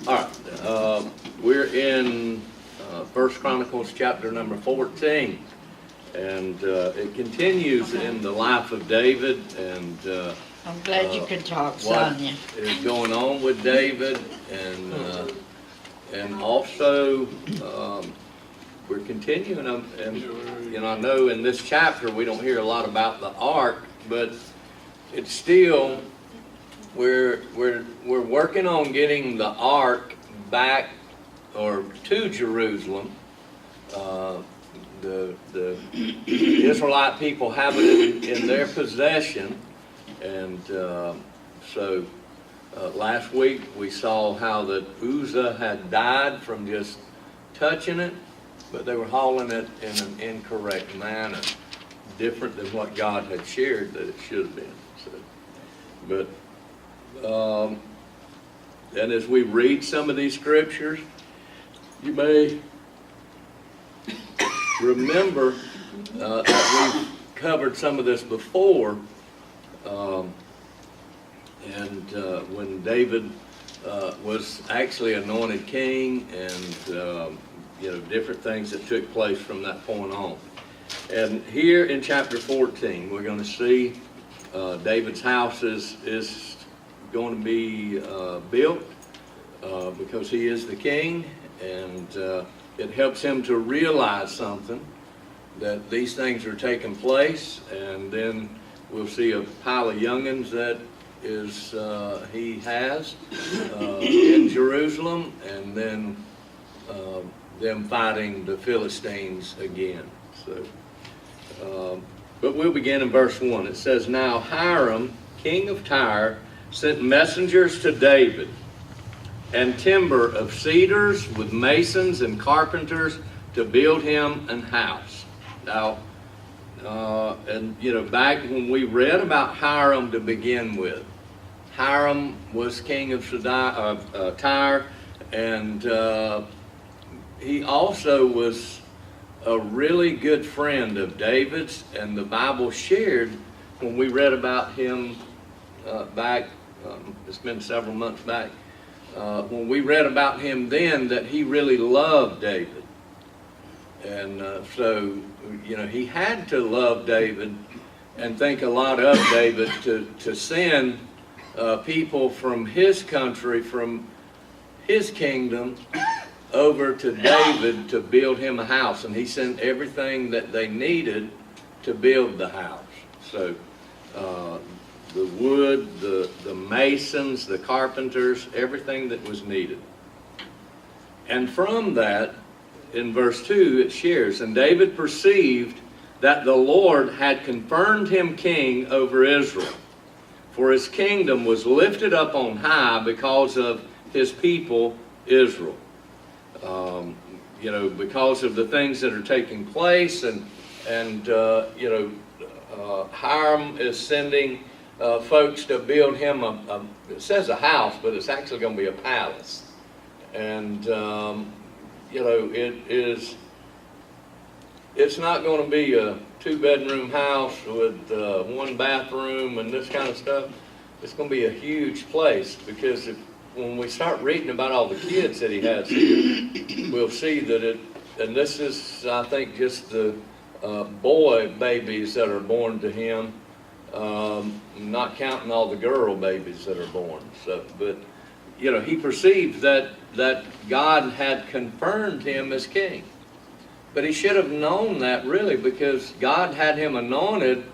All right, we're in 1 Chronicles chapter number 14, and it continues in the life of David and I'm glad you could talk, what Sonia. is going on with David, and also we're continuing, and you know, I know in this chapter we don't hear a lot about the ark, but it's still we're working on getting the ark back or to Jerusalem. The Israelite people have it in their possession, and so last week we saw how that Uzzah had died from just touching it, but they were hauling it in an incorrect manner, different than what God had shared that it should have been. So, but and as we read some of these scriptures, you may remember that we've covered some of this before, when David was actually anointed king, and you know, different things that took place from that point on. And here in chapter 14, we're going to see David's house is going to be built because he is the king, and it helps him to realize something, that these things are taking place. And then we'll see a pile of youngins that is he has in Jerusalem, and then them fighting the Philistines again. So, but we'll begin in verse 1. It says, "Now Hiram, king of Tyre, sent messengers to David, and timber of cedars with masons and carpenters to build him an house." Now, and you know, back when we read about Hiram to begin with, Hiram was king of Tyre, and he also was a really good friend of David's, and the Bible shared when we read about him back, it's been several months back, when we read about him then, that he really loved David. And so, you know, he had to love David and think a lot of David to send people from his country, from his kingdom, over to David to build him a house. And he sent everything that they needed to build the house. So the wood, the masons, the carpenters, everything that was needed. And from that, in verse 2, it shares, "And David perceived that the Lord had confirmed him king over Israel, for his kingdom was lifted up on high because of his people Israel." You know, because of the things that are taking place, and you know, Hiram is sending folks to build him it says a house, but it's actually going to be a palace. And you know, it's not going to be a 2-bedroom house with 1 bathroom and this kind of stuff. It's going to be a huge place, because when we start reading about all the kids that he has here, we'll see that and this is, I think, just the boy babies that are born to him, not counting all the girl babies that are born. So, but you know, he perceived that God had confirmed him as king. But he should have known that, really, because God had him anointed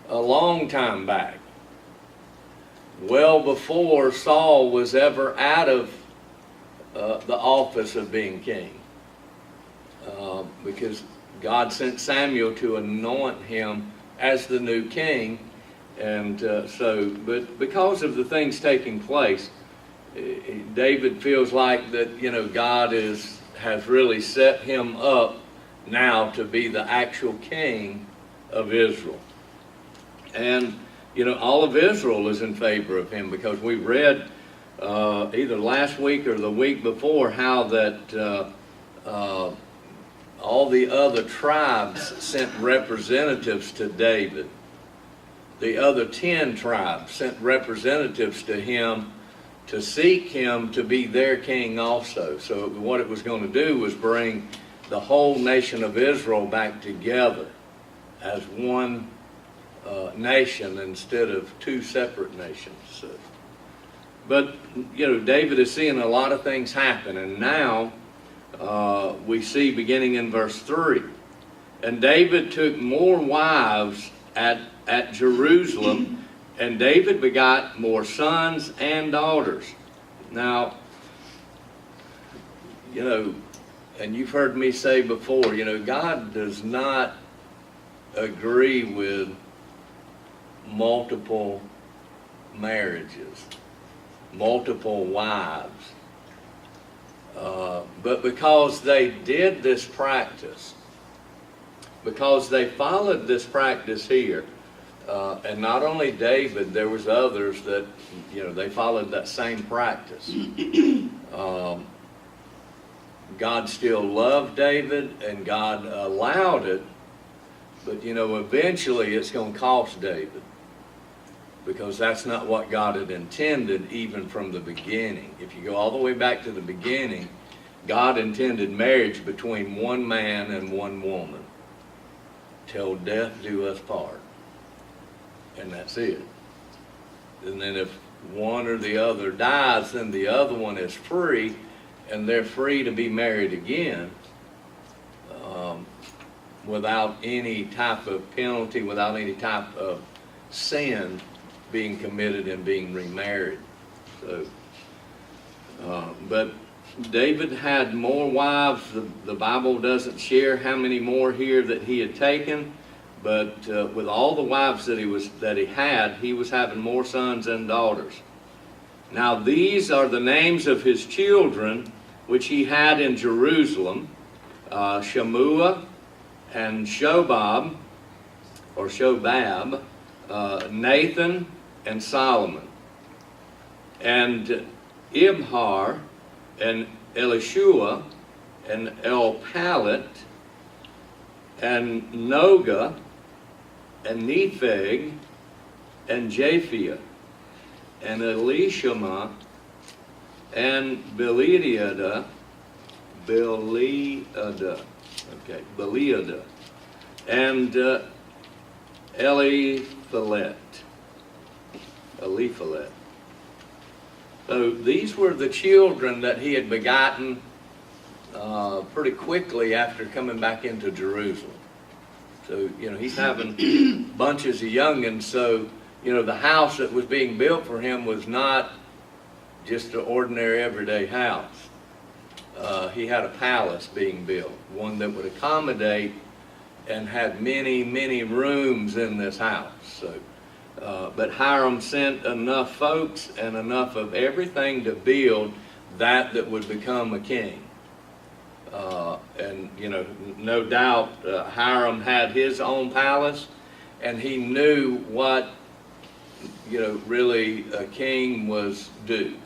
a long time back, well before Saul was ever out of the office of being king, because God sent Samuel to anoint him as the new king. And but because of the things taking place, David feels like that, you know, God has really set him up now to be the actual king of Israel. And you know, all of Israel is in favor of him, because we read either last week or the week before how that all the other tribes sent representatives to David. The other 10 tribes sent representatives to him to seek him to be their king also. So what it was going to do was bring the whole nation of Israel back together as one nation instead of two separate nations. So, but, David is seeing a lot of things happen, and now we see beginning in verse 3, and David took more wives at Jerusalem, and David begot more sons and daughters. Now, and you've heard me say before, God does not agree with multiple marriages, multiple wives. But because they did this practice, because they followed this practice here, and not only David, there was others that, they followed that same practice. God still loved David, and God allowed it, but eventually it's going to cost David, because that's not what God had intended even from the beginning. If you go all the way back to the beginning, God intended marriage between one man and one woman, till death do us part, and that's it. And then if one or the other dies, then the other one is free, and they're free to be married again, without any type of penalty, without any type of sin being committed and being remarried. So, but David had more wives. The Bible doesn't share how many more here that he had taken, but with all the wives that he had, he was having more sons and daughters. Now these are the names of his children which he had in Jerusalem: Shammua and Shobab, Nathan and Solomon, and Ibhar and Elishua and Elpalet and Noga and Nepheg and Japhia and Elishama and Beliada, and Eliphalet. So these were the children that he had begotten pretty quickly after coming back into Jerusalem. So, he's having bunches of youngins. So, the house that was being built for him was not just an ordinary everyday house. He had a palace being built, one that would accommodate and had many, many rooms in this house. So, but Hiram sent enough folks and enough of everything to build that would become a king. And no doubt Hiram had his own palace, and he knew what really a king was due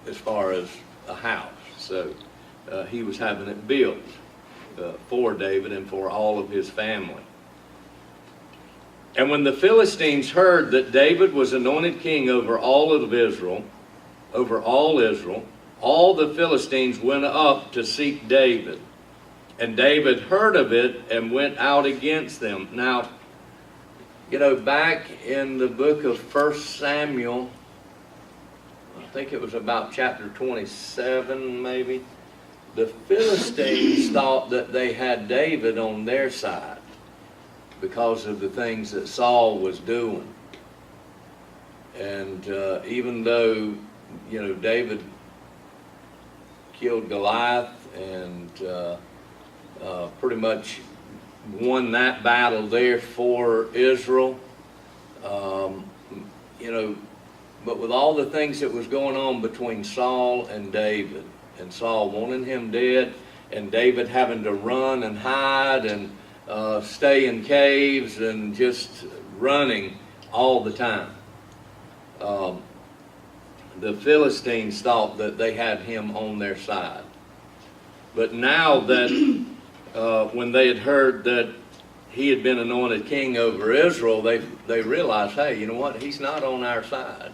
as far as a house. So he was having it built for David and for all of his family. And when the Philistines heard that David was anointed king over all Israel, all the Philistines went up to seek David. And David heard of it and went out against them. Now, back in the book of 1 Samuel, I think it was about chapter 27 maybe, the Philistines thought that they had David on their side because of the things that Saul was doing. And even though, David killed Goliath and pretty much won that battle there for Israel, but with all the things that was going on between Saul and David, and Saul wanting him dead, and David having to run and hide and stay in caves and just running all the time, the Philistines thought that they had him on their side. But now that when they had heard that he had been anointed king over Israel, they realized, hey, you know what? He's not on our side.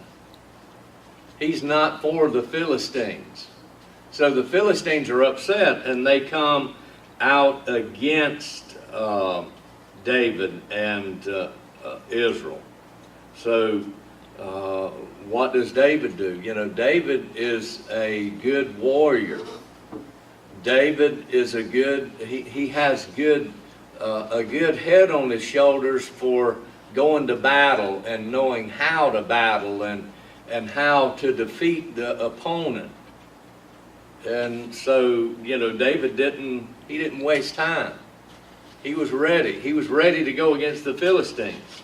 He's not for the Philistines. So the Philistines are upset, and they come out against David and Israel. So what does David do? You know, David is a good warrior. David is he has a good head on his shoulders for going to battle and knowing how to battle and how to defeat the opponent. And so, you know, David didn't waste time. He was ready. He was ready to go against the Philistines.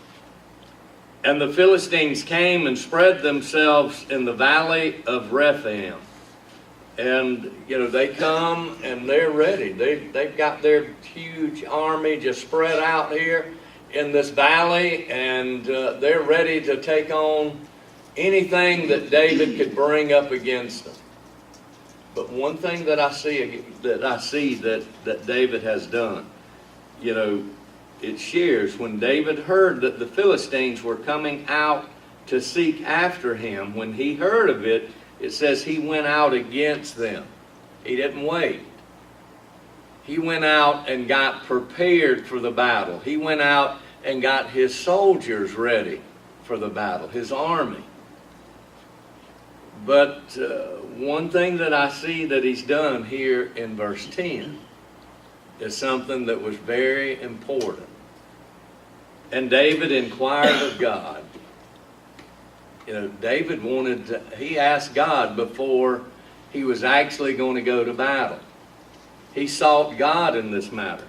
And the Philistines came and spread themselves in the valley of Rephaim. And, you know, they come and they're ready. They've got their huge army just spread out here in this valley, and they're ready to take on anything that David could bring up against them. But one thing that I see that David has done, you know, it shares when David heard that the Philistines were coming out to seek after him. When he heard of it, it says he went out against them. He didn't wait. He went out and got prepared for the battle. He went out and got his soldiers ready for the battle, his army. But one thing that I see that he's done here in verse 10 is something that was very important. And David inquired of God. You know, David he asked God before he was actually going to go to battle. He sought God in this matter.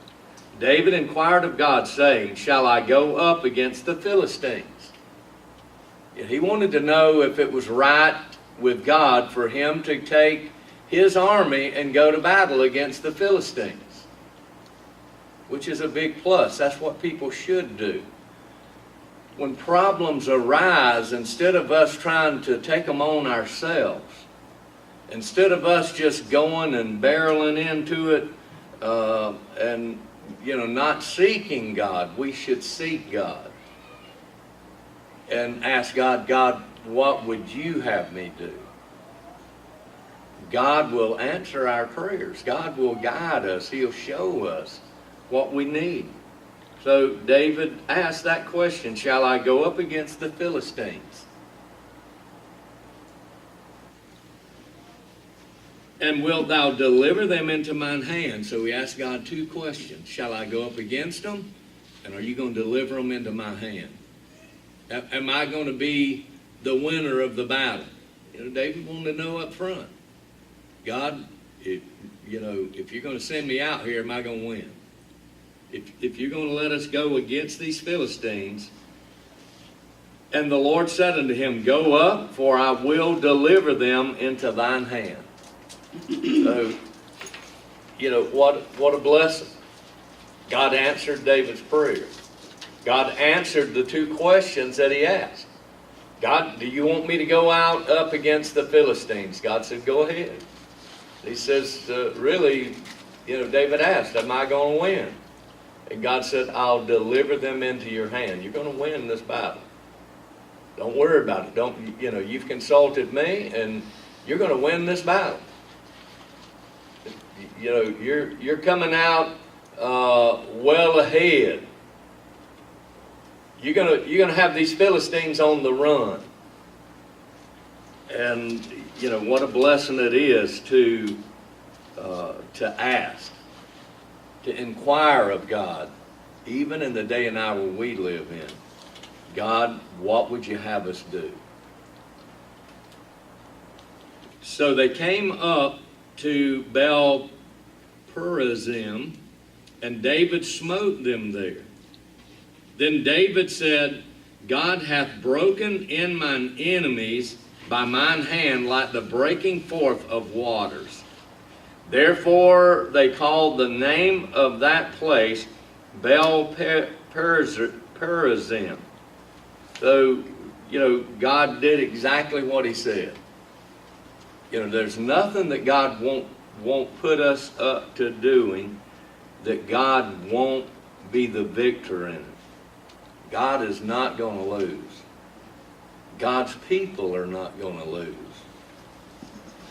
David inquired of God, saying, "Shall I go up against the Philistines?" He wanted to know if it was right with God for him to take his army and go to battle against the Philistines, which is a big plus. That's what people should do. When problems arise, instead of us trying to take them on ourselves, instead of us just going and barreling into it and, you know, not seeking God, we should seek God and ask God, God, what would you have me do? God will answer our prayers. God will guide us. He'll show us what we need. So David asked that question, shall I go up against the Philistines? And wilt thou deliver them into mine hand? So he asked God two questions. Shall I go up against them? And are you going to deliver them into my hand? Am I going to be the winner of the battle? You know, David wanted to know up front. God, if you're going to send me out here, am I going to win? If you're going to let us go against these Philistines. And the Lord said unto him, go up, for I will deliver them into thine hand. So, you know, what a blessing. God answered David's prayer. God answered the two questions that he asked. God, do you want me to go out up against the Philistines? God said, go ahead. He says, really, you know, David asked, am I going to win? And God said, I'll deliver them into your hand. You're going to win this battle. Don't worry about it. You've consulted me, and you're going to win this battle. You know, you're coming out well ahead. You're gonna have these Philistines on the run. And you know what a blessing it is to ask, to inquire of God, even in the day and hour we live in. God, what would you have us do? So they came up to Baal-perazim, and David smote them there. Then David said, God hath broken in mine enemies by mine hand like the breaking forth of waters. Therefore they called the name of that place Baal-perazim. So, you know, God did exactly what he said. You know, there's nothing that God won't put us up to doing that God won't be the victor in it. God is not going to lose. God's people are not going to lose.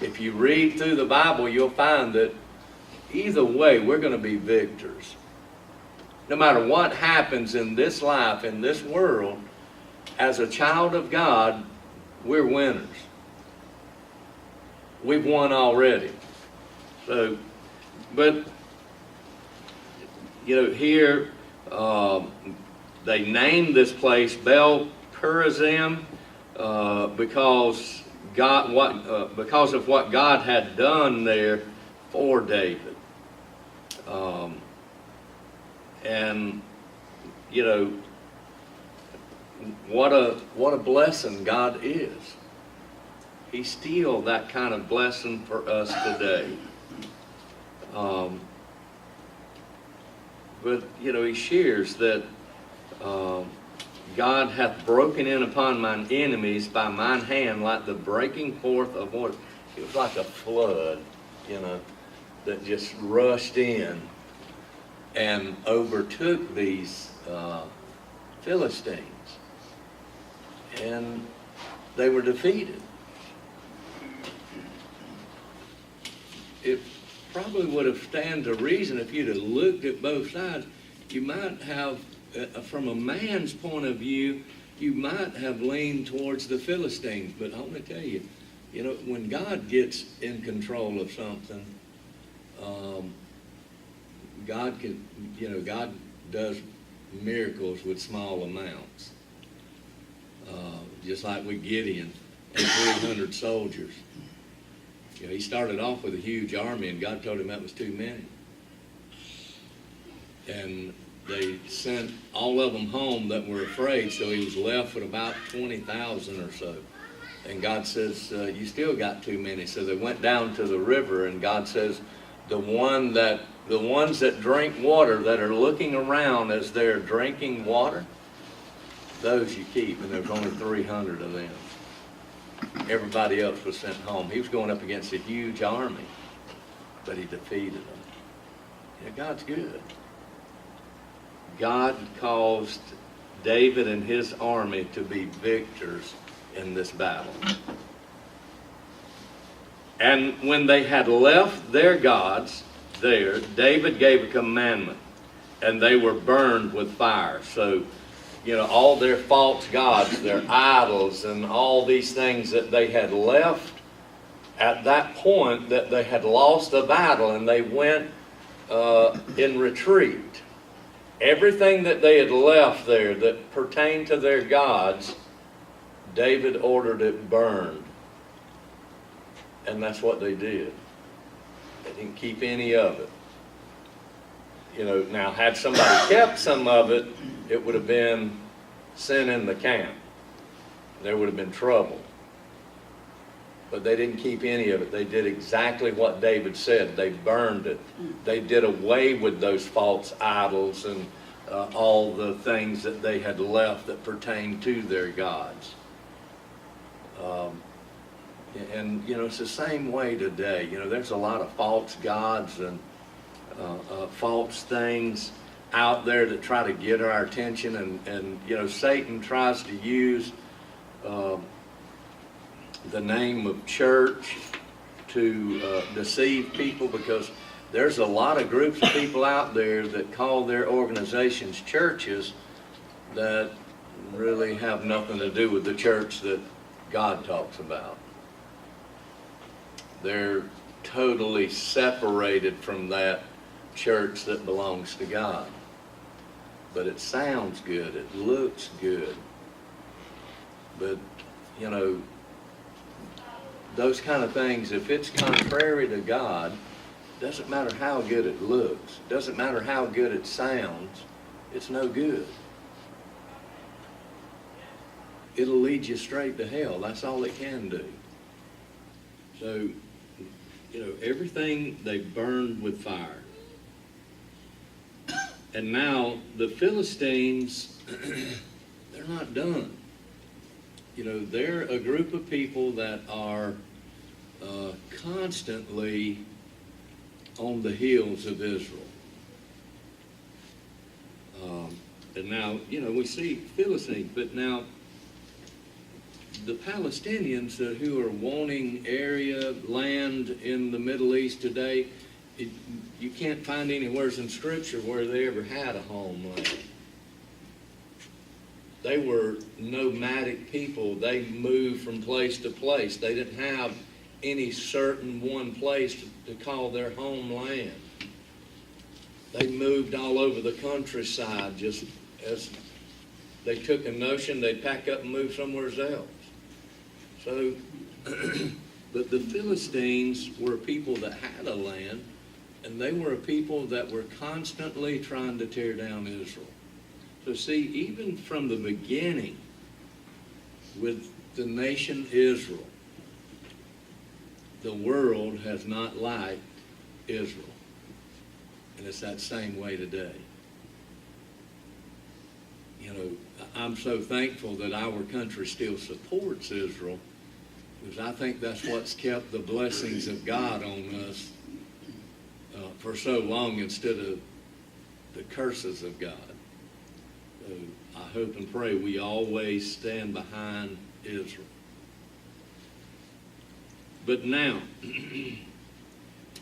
If you read through the Bible, you'll find that either way, we're going to be victors. No matter what happens in this life, in this world, as a child of God, we're winners. We've won already. So, but, here, they named this place Bel Perazim because because of what God had done there for David. And what a blessing God is. He's still that kind of blessing for us today. But he shares that God hath broken in upon mine enemies by mine hand like the breaking forth of water. It was like a flood, that just rushed in and overtook these Philistines. And they were defeated. It probably would have stand to reason if you'd have looked at both sides. You might have, from a man's point of view, you might have leaned towards the Philistines. But I want to tell you, when God gets in control of something, God does miracles with small amounts. Just like with Gideon and 300 soldiers. He started off with a huge army, and God told him that was too many. And they sent all of them home that were afraid, so he was left with about 20,000 or so. And God says, you still got too many. So they went down to the river, and God says, the ones that drink water, that are looking around as they're drinking water, those you keep. And there's only 300 of them. Everybody else was sent home. He was going up against a huge army, but he defeated them. God's good. God caused David and his army to be victors in this battle. And when they had left their gods there, David gave a commandment, and they were burned with fire. So, all their false gods, their idols, and all these things that they had left at that point, that they had lost the battle, and they went in retreat. Everything that they had left there that pertained to their gods, David ordered it burned. And that's what they did. They didn't keep any of it. Now had somebody kept some of it, it would have been sin in the camp. There would have been trouble. But they didn't keep any of it. They did exactly what David said. They burned it. They did away with those false idols and all the things that they had left that pertained to their gods. And it's the same way today. There's a lot of false gods and false things out there that try to get our attention, and Satan tries to use the name of church to deceive people, because there's a lot of groups of people out there that call their organizations churches that really have nothing to do with the church that God talks about. They're totally separated from that church that belongs to God. But it sounds good, it looks good. But, those kind of things, if it's contrary to God, doesn't matter how good it looks, doesn't matter how good it sounds, it's no good. It'll lead you straight to hell. That's all it can do. So, everything they burned with fire. And now the Philistines, they're not done. They're a group of people that are constantly on the heels of Israel. And now, we see Philistines, but now the Palestinians who are wanting land in the Middle East today, you can't find anywhere in Scripture where they ever had a homeland. They were nomadic people. They moved from place to place. They didn't have any certain one place to call their homeland. They moved all over the countryside just as they took a notion, they'd pack up and move somewhere else. So, but the Philistines were a people that had a land, and they were a people that were constantly trying to tear down Israel. So see, even from the beginning with the nation Israel, the world has not liked Israel. And it's that same way today. You know, I'm so thankful that our country still supports Israel, because I think that's what's kept the blessings of God on us for so long instead of the curses of God. So I hope and pray we always stand behind Israel. But now,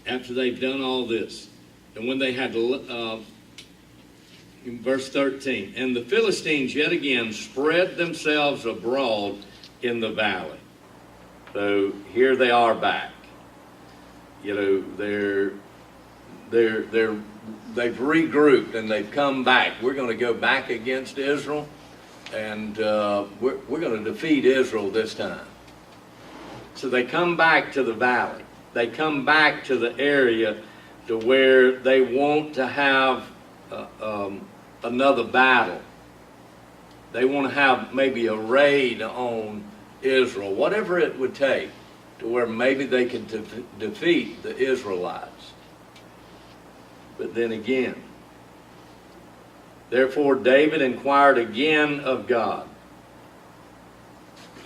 after they've done all this, and when they had, in verse 13, and the Philistines yet again spread themselves abroad in the valley. So here they are back. You know, they've regrouped and they've come back. We're going to go back against Israel, and we're going to defeat Israel this time. So they come back to the valley. They come back to the area to where they want to have another battle. They want to have maybe a raid on Israel, whatever it would take, to where maybe they could defeat the Israelites. But then again, therefore David inquired again of God.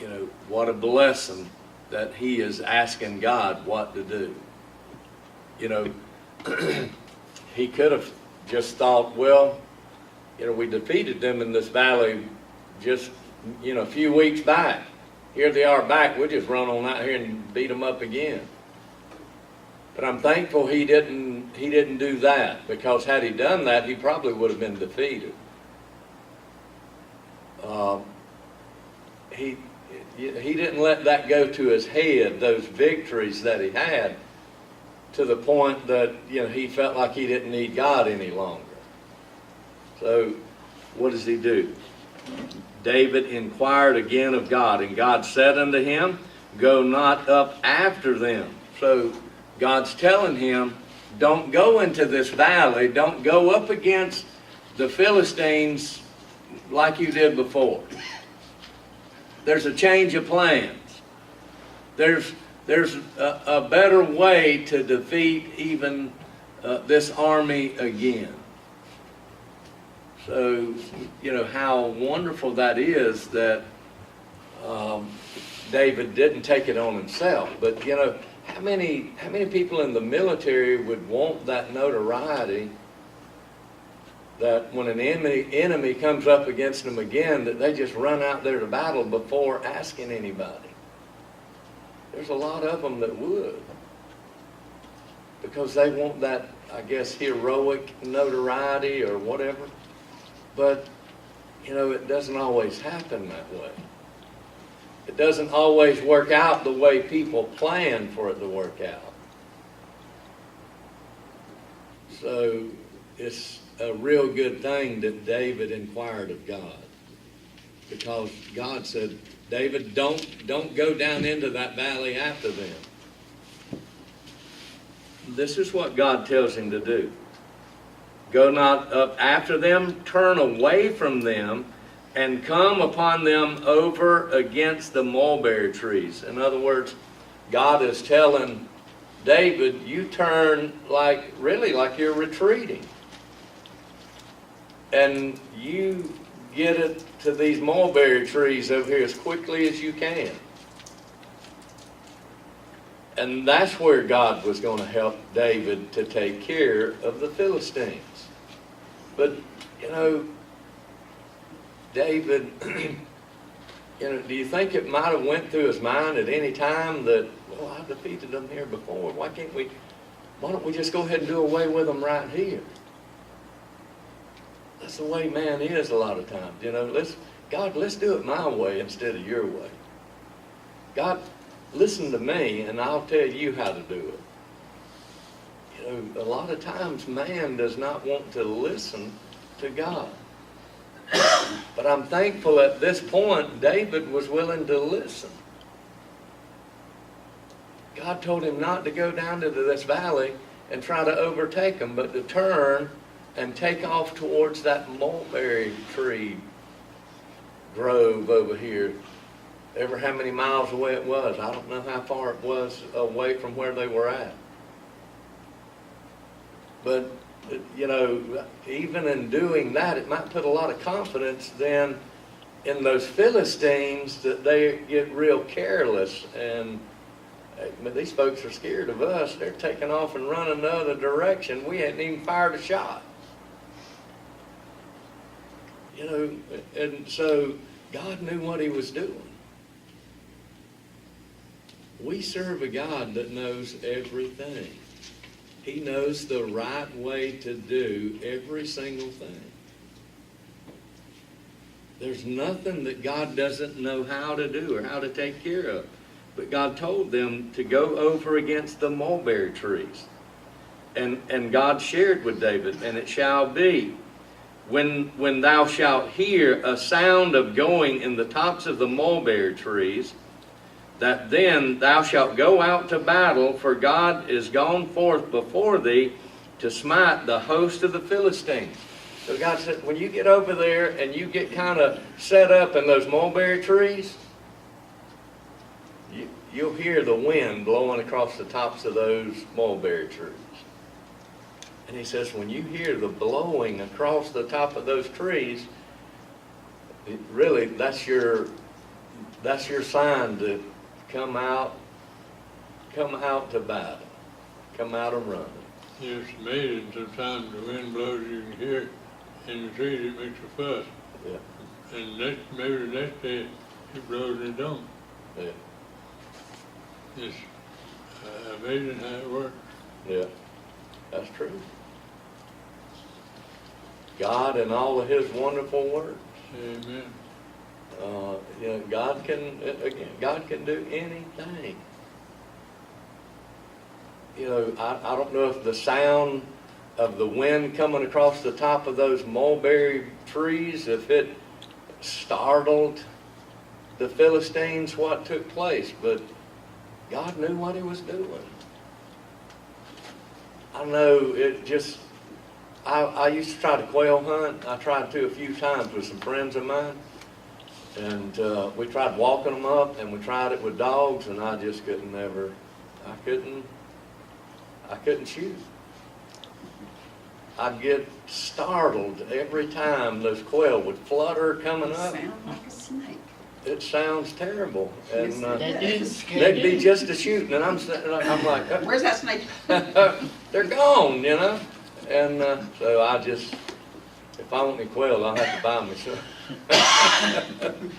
You know, what a blessing that he is asking God what to do. You know, he could have just thought, well, you know, we defeated them in this valley just, you know, a few weeks back. Here they are back. We'll just run on out here and beat them up again. But I'm thankful he didn't do that, because had he done that, he probably would have been defeated. He didn't let that go to his head, those victories that he had, to the point that, you know, he felt like he didn't need God any longer. So what does he do? David inquired again of God, and God said unto him, go not up after them. So God's telling him, don't go into this valley, don't go up against the Philistines like you did before. There's a change of plans. There's a better way to defeat even this army again. So, you know, how wonderful that is that David didn't take it on himself. But, you know, how many people in the military would want that notoriety that when an enemy comes up against them again, that they just run out there to battle before asking anybody? There's a lot of them that would, because they want that, I guess, heroic notoriety or whatever. But, you know, it doesn't always happen that way. It doesn't always work out the way people plan for it to work out. So it's a real good thing that David inquired of God, because God said, David, don't go down into that valley after them. This is what God tells him to do. Go not up after them, turn away from them, and come upon them over against the mulberry trees. In other words, God is telling David, you turn really like you're retreating. And you get it to these mulberry trees over here as quickly as you can. And that's where God was going to help David to take care of the Philistines. But, you know, David, You know, do you think it might have went through his mind at any time that, well, I've defeated them here before. Why don't we just go ahead and do away with them right here? That's the way man is a lot of times. You know, God, let's do it my way instead of your way. God, listen to me and I'll tell you how to do it. You know, a lot of times man does not want to listen to God. But I'm thankful at this point David was willing to listen. God told him not to go down into this valley and try to overtake them, but to turn and take off towards that mulberry tree grove over here. Ever how many miles away it was. I don't know how far it was away from where they were at. But, you know, even in doing that, it might put a lot of confidence then in those Philistines that they get real careless. And these folks are scared of us. They're taking off and running the other direction. We hadn't even fired a shot. You know, and so God knew what he was doing. We serve a God that knows everything. He knows the right way to do every single thing. There's nothing that God doesn't know how to do or how to take care of. But God told them to go over against the mulberry trees. And God shared with David, and it shall be, when thou shalt hear a sound of going in the tops of the mulberry trees, that then thou shalt go out to battle, for God is gone forth before thee to smite the host of the Philistines. So God said, when you get over there and you get kind of set up in those mulberry trees, you'll hear the wind blowing across the tops of those mulberry trees. And he says, when you hear the blowing across the top of those trees, really that's your sign to come out to battle. Come out and run. It's amazing sometimes the wind blows, you can hear it in the trees, it makes a fuss. Yeah. And maybe the next day it blows and it don't. Yeah. It's amazing how it works. Yeah. That's true. God and all of his wonderful works. Amen. You know, God can do anything. You know, I don't know if the sound of the wind coming across the top of those mulberry trees, if it startled the Philistines what took place, but God knew what he was doing. I know it just, I used to try to quail hunt. I tried to a few times with some friends of mine. And we tried walking them up, and we tried it with dogs, and I just I couldn't shoot. I'd get startled every time those quail would flutter coming up. Sound like a snake. It sounds terrible. And They'd be just a shooting, and I'm like, Where's that snake? they're gone, you know. And so I just, if I want any quail, I'll have to buy them myself.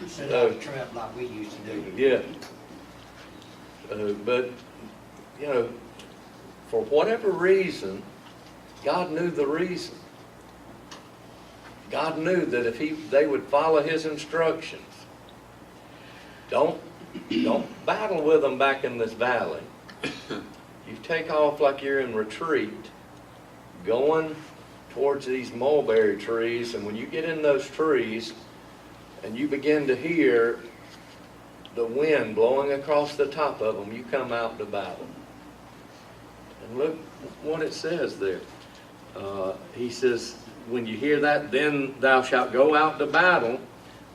Set up a trap like we used to do. Yeah. But, you know, for whatever reason, God knew the reason. God knew that if they would follow his instructions, don't battle with them back in this valley. You take off like you're in retreat, going towards these mulberry trees, and when you get in those trees and you begin to hear the wind blowing across the top of them, you come out to battle. And look what it says there. He says, when you hear that, then thou shalt go out to battle,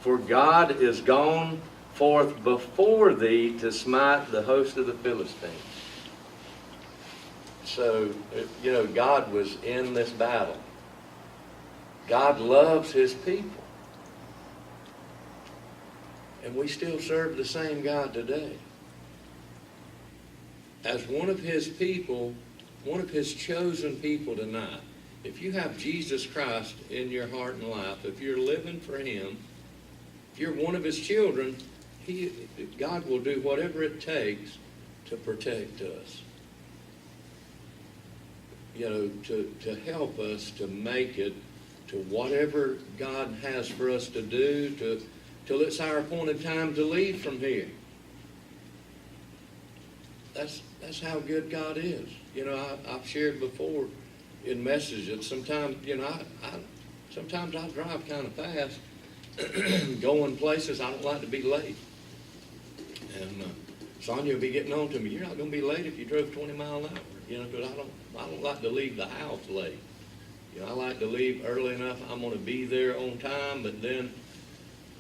for God is gone forth before thee to smite the host of the Philistines. So, you know, God was in this battle. God loves his people. And we still serve the same God today. As one of his people, one of his chosen people tonight, if you have Jesus Christ in your heart and life, if you're living for him, if you're one of his children, God will do whatever it takes to protect us. You know, to help us to make it to whatever God has for us to do till it's our appointed time to leave from here. That's how good God is. You know, I've shared before in messages. Sometimes, you know, sometimes I drive kind of fast, going places. I don't like to be late. And Sonia will be getting on to me. You're not going to be late if you drove 20 miles an hour. You know, because I don't like to leave the house late. You know, I like to leave early enough. I'm going to be there on time, but then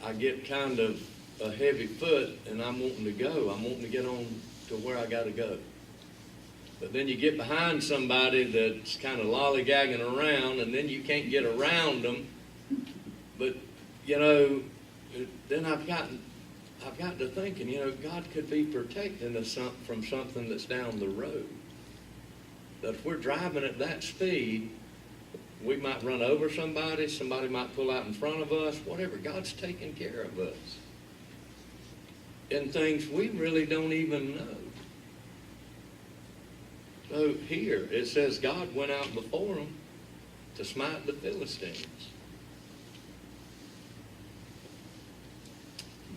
I get kind of a heavy foot, and I'm wanting to go. I'm wanting to get on to where I got to go. But then you get behind somebody that's kind of lollygagging around, and then you can't get around them. But, you know, then I've gotten to thinking, you know, God could be protecting us from something that's down the road. That if we're driving at that speed, we might run over somebody might pull out in front of us, whatever. God's taking care of us in things we really don't even know. So here it says God went out before them to smite the Philistines.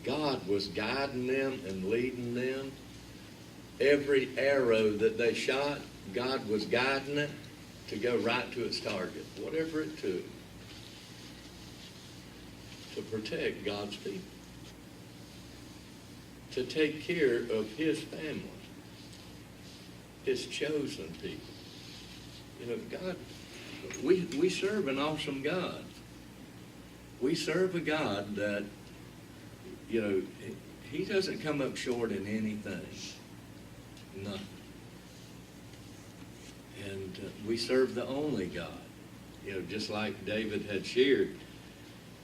God was guiding them and leading them. Every arrow that they shot, God was guiding it to go right to its target, whatever it took to protect God's people, to take care of His family, His chosen people. You know, God, we serve an awesome God. We serve a God that, you know, He doesn't come up short in anything. Nothing. And we serve the only God. You know, just like David had shared,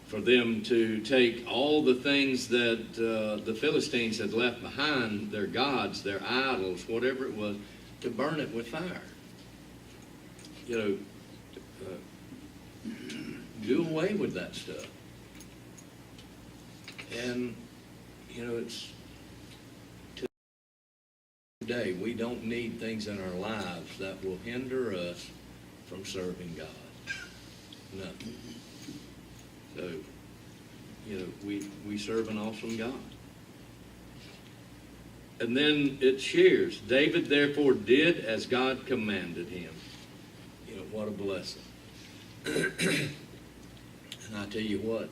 for them to take all the things that the Philistines had left behind, their gods, their idols, whatever it was, to burn it with fire. You know, do away with that stuff. And, you know, it's today, we don't need things in our lives that will hinder us from serving God. Nothing. So, you know, we serve an awesome God. And then it shares, David therefore did as God commanded him. You know, what a blessing. And I tell you what,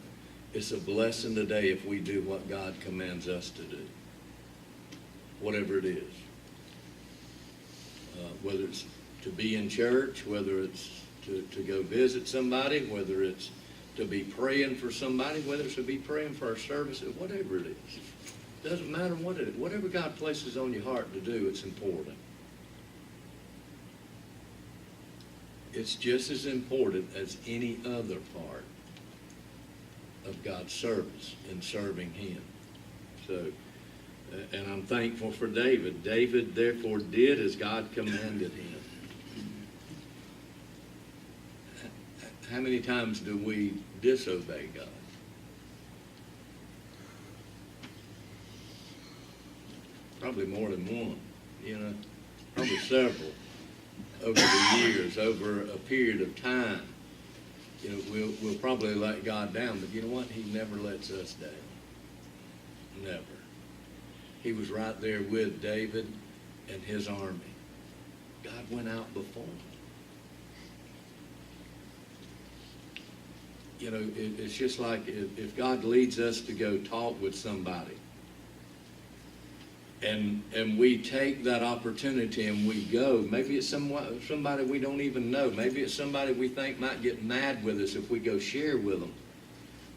it's a blessing today if we do what God commands us to do. Whatever it is. Whether it's to be in church, whether it's to go visit somebody, whether it's to be praying for somebody, whether it's to be praying for our service, whatever it is. Doesn't matter what it is. Whatever God places on your heart to do, it's important. It's just as important as any other part of God's service in serving Him. So, and I'm thankful for David. David therefore did as God commanded him. How many times do we disobey God? Probably more than one, you know, probably several over the years, over a period of time. You know, we'll probably let God down, but you know what? He never lets us down. Never. He was right there with David and his army. God went out before him. You know, it's just like if God leads us to go talk with somebody, and we take that opportunity and we go, maybe it's somebody we don't even know. Maybe it's somebody we think might get mad with us if we go share with them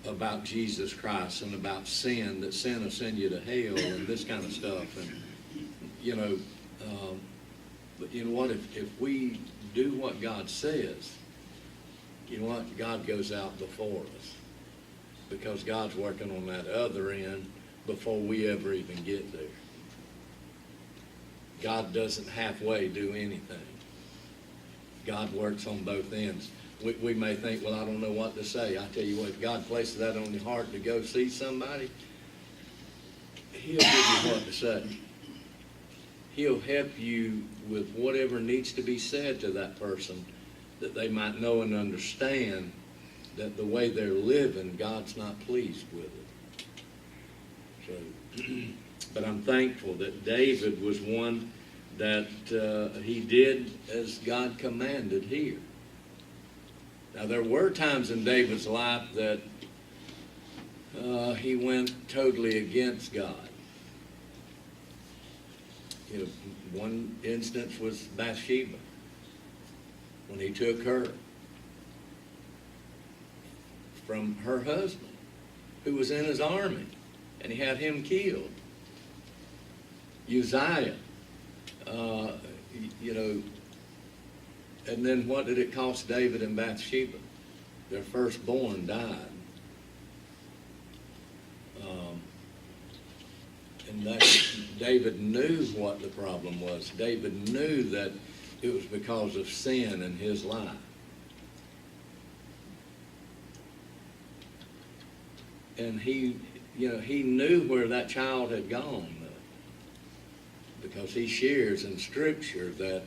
about Jesus Christ and about sin, that sin will send you to hell and this kind of stuff. And, you know, but you know what? If we do what God says, you know what? God goes out before us because God's working on that other end before we ever even get there. God doesn't halfway do anything. God works on both ends. We may think, well, I don't know what to say. I tell you what, if God places that on your heart to go see somebody, He'll give you what to say. He'll help you with whatever needs to be said to that person, that they might know and understand that the way they're living, God's not pleased with it. So, but I'm thankful that David was one that he did as God commanded here. Now, there were times in David's life that he went totally against God. You know, one instance was Bathsheba, when he took her from her husband, who was in his army, and he had him killed. Uzziah, you know, and then what did it cost David and Bathsheba? Their firstborn died. And that David knew what the problem was. David knew that it was because of sin in his life. And he knew where that child had gone, because he shares in Scripture that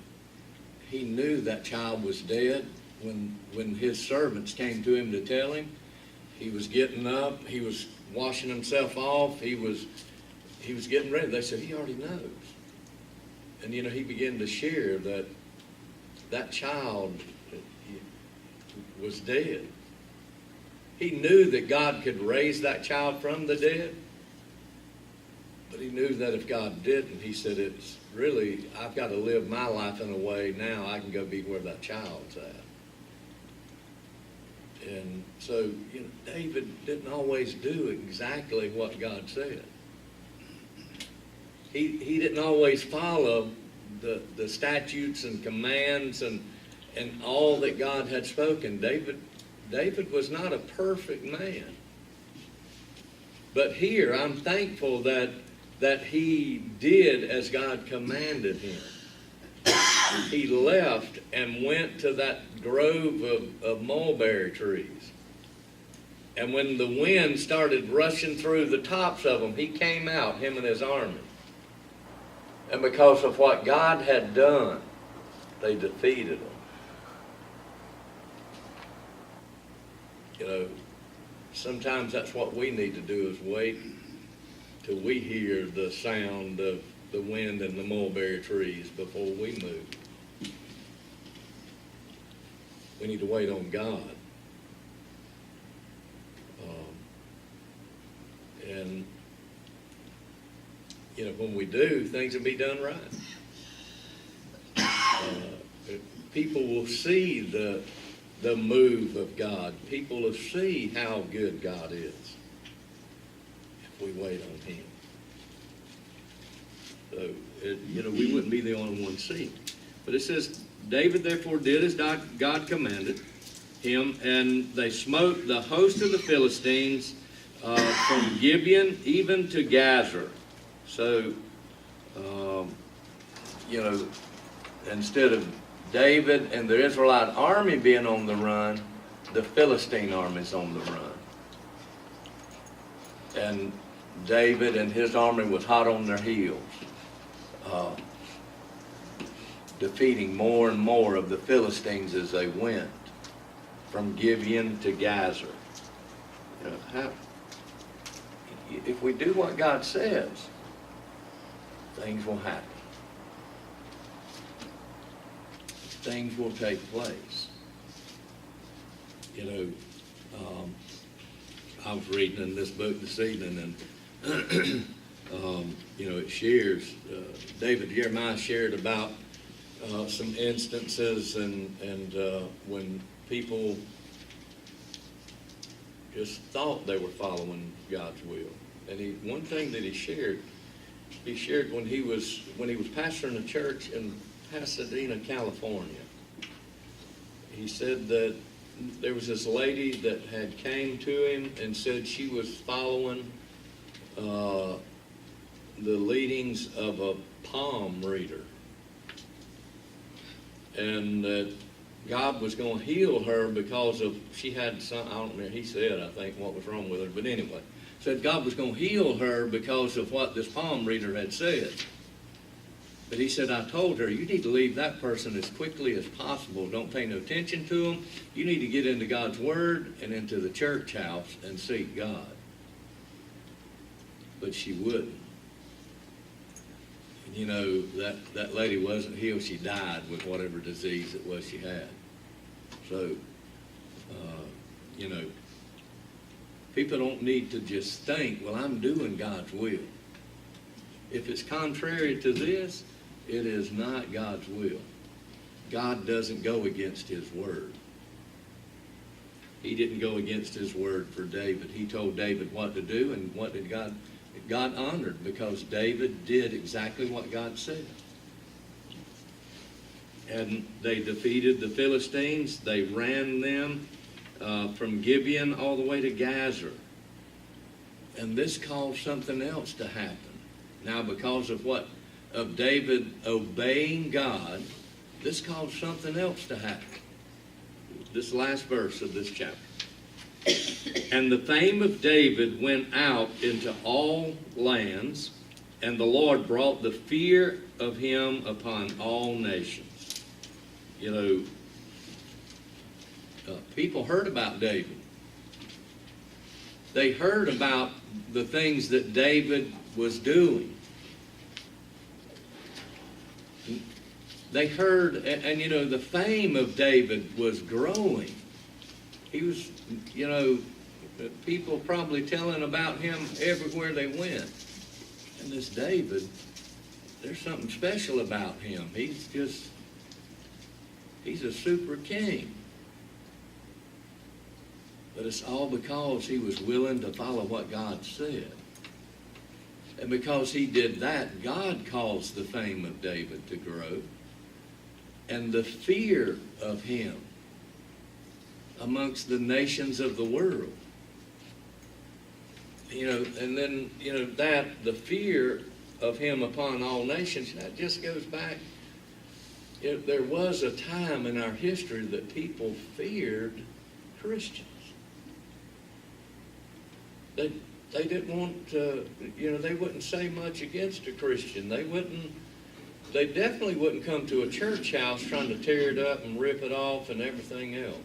he knew that child was dead when his servants came to him to tell him. He was getting up, he was washing himself off, he was getting ready. They said, he already knows. And he began to share that child was dead. He knew that God could raise that child from the dead, but he knew that if God didn't, he said, it's really, I've got to live my life in a way now I can go be where that child's at. And so, David didn't always do exactly what God said. He didn't always follow the statutes and commands and all that God had spoken. David was not a perfect man. But here, I'm thankful that he did as God commanded him. He left and went to that grove of mulberry trees. And when the wind started rushing through the tops of them, he came out, him and his army. And because of what God had done, they defeated them. Sometimes that's what we need to do, is wait till we hear the sound of the wind and the mulberry trees before we move. We need to wait on God. And when we do, things will be done right. People will see the move of God. People will see how good God is if we wait on him. So, we wouldn't be the only one seeing. But it says, David therefore did as God commanded him, and they smote the host of the Philistines from Gibeon even to Gazer. So, instead of David and the Israelite army being on the run, the Philistine army's on the run. And David and his army was hot on their heels, defeating more and more of the Philistines as they went from Gibeon to Gazer. If we do what God says, things will happen. Things will take place. I was reading in this book this evening, and it shares, David Jeremiah shared about some instances and when people just thought they were following God's will. And one thing that he shared when he was pastoring a church in Pasadena, California. He said that there was this lady that had came to him and said she was following the leadings of a palm reader, and that God was going to heal her because of, she had some, I don't remember, he said, I think, what was wrong with her, but anyway. said God was going to heal her because of what this palm reader had said. But he said, I told her, you need to leave that person as quickly as possible. Don't pay no attention to them. You need to get into God's Word and into the church house and seek God. But she wouldn't. And you know, that lady wasn't healed. She died with whatever disease it was she had. So, you know, people don't need to just think, well, I'm doing God's will. If it's contrary to this, it is not God's will. God doesn't go against his word. He didn't go against his word for David. He told David what to do, and what did God honored, because David did exactly what God said. And they defeated the Philistines. They ran them from Gibeon all the way to Gazer. And this caused something else to happen. Now, because of David obeying God, this caused something else to happen. This last verse of this chapter. And the fame of David went out into all lands, and the Lord brought the fear of him upon all nations. You know, people heard about David. They heard about the things that David was doing. They heard, and you know, the fame of David was growing. He was, you know, people probably telling about him everywhere they went. And this David, there's something special about him. He's a super king. But it's all because he was willing to follow what God said. And because he did that, God caused the fame of David to grow. And the fear of him amongst the nations of the world. You know, and then, you know, the fear of him upon all nations, that just goes back. There was a time in our history that people feared Christians. They didn't want to, you know, they wouldn't say much against a Christian. They definitely wouldn't come to a church house trying to tear it up and rip it off and everything else.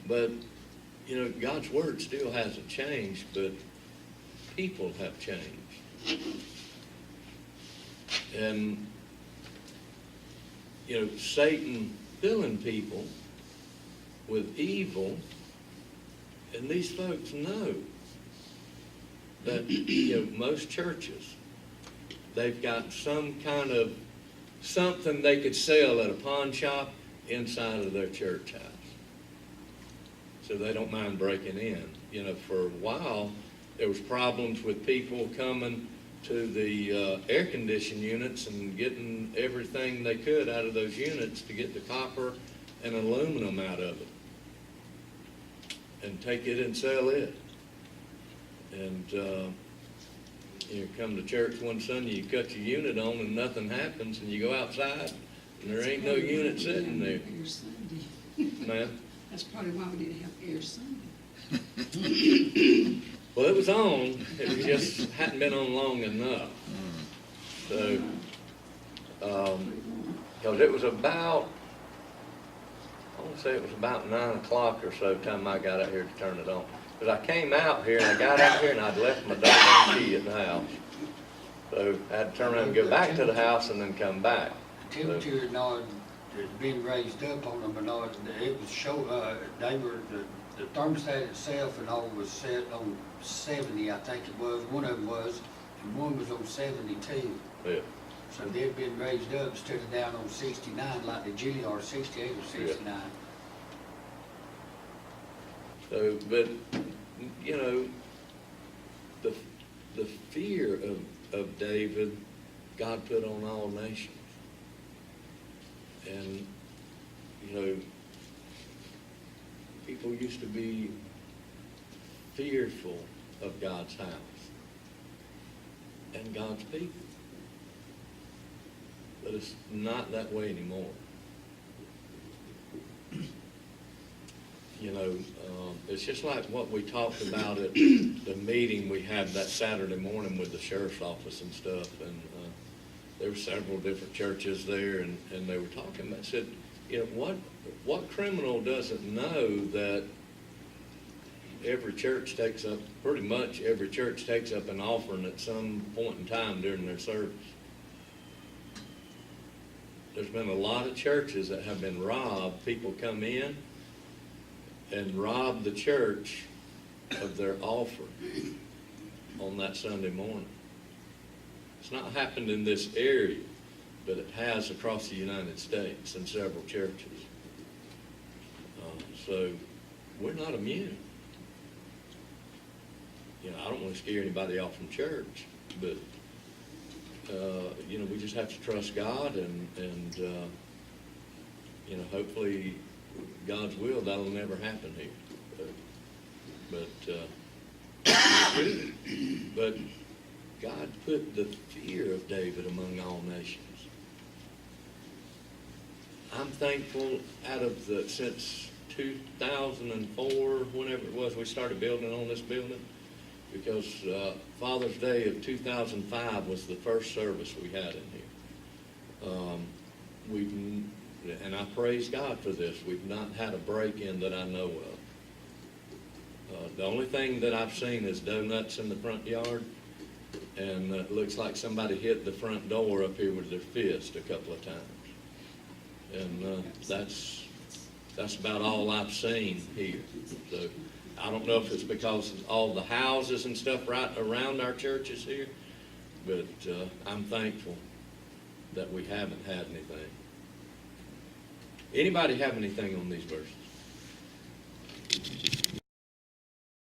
But, you know, God's word still hasn't changed, but people have changed. And, you know, Satan filling people with evil, and these folks know that, you know, most churches, they've got some kind of something they could sell at a pawn shop inside of their church house. So they don't mind breaking in. You know, for a while, there was problems with people coming to the air conditioning units and getting everything they could out of those units to get the copper and aluminum out of it and take it and sell it. And you come to church one Sunday, you cut your unit on and nothing happens, and you go outside and there ain't no unit sitting there. Air Sunday. Ma'am? That's probably why we didn't have Air Sunday. Well, it was on. It just hadn't been on long enough. So, because it was about, I want to say it was about 9 o'clock or so time I got out here to turn it on. Because I came out here and I got out here and I'd left my doggone key at the house. So I had to turn around and go back to the house and then come back. The temperature had been raised up on them, but it was the thermostat itself and all was set on 70, I think it was. One of them was, and one was on 72. Yeah. So they'd been raised up instead of down on 69 like the GR 68 or 69. So, but, you know, the fear of David, God put on all nations. And, you know, people used to be fearful of God's house and God's people. But it's not that way anymore. you know, it's just like what we talked about at the meeting we had that Saturday morning with the sheriff's office and stuff, and there were several different churches there, and they were talking about, said, you know, what criminal doesn't know that every church takes up, pretty much every church takes up an offering at some point in time during their service? There's been a lot of churches that have been robbed. People come in and rob the church of their offering on that Sunday morning. It's not happened in this area, but it has across the United States in several churches. So we're not immune. You know, I don't want to scare anybody off from church, but you know, we just have to trust God and you know, hopefully God's will, that'll never happen here. But God put the fear of David among all nations. I'm thankful since 2004, whenever it was, we started building on this building, because Father's Day of 2005 was the first service we had in here. And I praise God for this. We've not had a break-in that I know of. The only thing that I've seen is donuts in the front yard, and it looks like somebody hit the front door up here with their fist a couple of times. And that's about all I've seen here. So I don't know if it's because of all the houses and stuff right around our churches here, but I'm thankful that we haven't had anything. Anybody have anything on these verses?